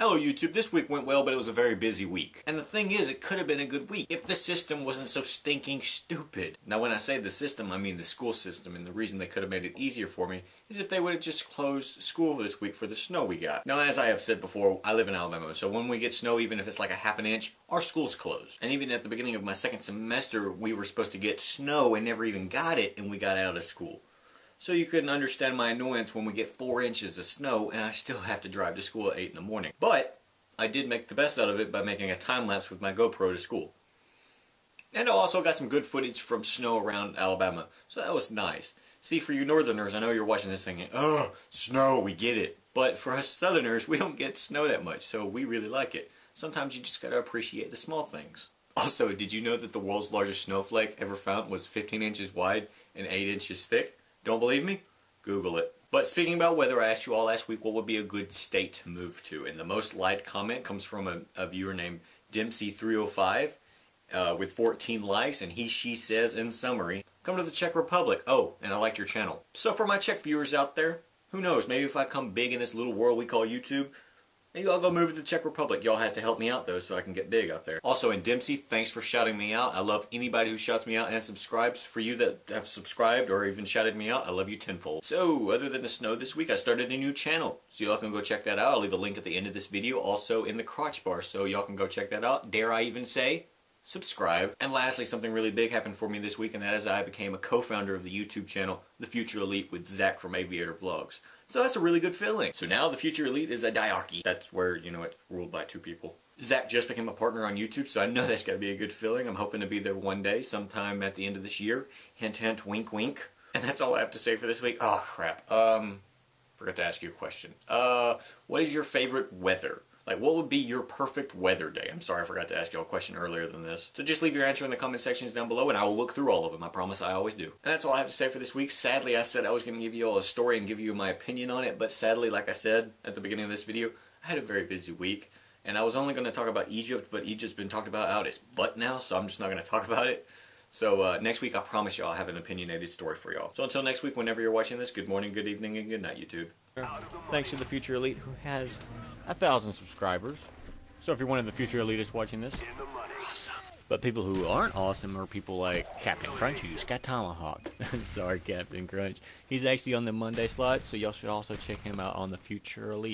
Hello YouTube, this week went well, but it was a very busy week. And the thing is, it could have been a good week if the system wasn't so stinking stupid. Now when I say the system, I mean the school system, and the reason they could have made it easier for me is if they would have just closed school this week for the snow we got. Now as I have said before, I live in Alabama, so when we get snow, even if it's like a half an inch, our school's closed. And even at the beginning of my second semester, we were supposed to get snow and never even got it, and we got out of school. So you couldn't understand my annoyance when we get 4 inches of snow and I still have to drive to school at 8 in the morning. But I did make the best out of it by making a time lapse with my GoPro to school. And I also got some good footage from snow around Alabama, so that was nice. See, for you northerners, I know you're watching this thinking, oh, snow, we get it. But for us southerners, we don't get snow that much, so we really like it. Sometimes you just gotta appreciate the small things. Also, did you know that the world's largest snowflake ever found was 15 inches wide and 8 inches thick? Don't believe me? Google it. But speaking about weather, I asked you all last week what would be a good state to move to, and the most liked comment comes from a viewer named Dempsey305 with 14 likes, and she says in summary, come to the Czech Republic. Oh, and I liked your channel. So for my Czech viewers out there, who knows, maybe if I come big in this little world we call YouTube, maybe I'll go move to the Czech Republic. Y'all have to help me out though so I can get big out there. Also, in Dempsey, thanks for shouting me out. I love anybody who shouts me out and subscribes. For you that have subscribed or even shouted me out, I love you tenfold. So, other than the snow this week, I started a new channel. So y'all can go check that out. I'll leave a link at the end of this video, also in the crotch bar. So y'all can go check that out. Dare I even say, subscribe. And lastly, something really big happened for me this week, and that is I became a co-founder of the YouTube channel, The Future Elite, with Zach from Aviator Vlogs. So that's a really good feeling. So now the Future Elite is a diarchy. That's where, you know, it's ruled by 2 people. Zach just became a partner on YouTube, so I know that's gotta be a good feeling. I'm hoping to be there one day, sometime at the end of this year. Hint, hint, wink, wink. And that's all I have to say for this week. Oh, crap. Forgot to ask you a question. What is your favorite weather? Like, what would be your perfect weather day? I'm sorry, I forgot to ask y'all a question earlier than this. So just leave your answer in the comment sections down below, and I will look through all of them. I promise I always do. And that's all I have to say for this week. Sadly, I said I was going to give you all a story and give you my opinion on it, but sadly, like I said at the beginning of this video, I had a very busy week. And I was only going to talk about Egypt, but Egypt's been talked about out its butt now, so I'm just not going to talk about it. So next week, I promise y'all I'll have an opinionated story for y'all. So until next week, whenever you're watching this, good morning, good evening, and good night, YouTube. Thanks to the Future Elite, who has 1,000 subscribers. So if you're one of the Future Elitists watching this, awesome. But people who aren't awesome are people like Captain Crunch, who's got Tomahawk. Sorry, Captain Crunch. He's actually on the Monday slot, so y'all should also check him out on the Future Elite.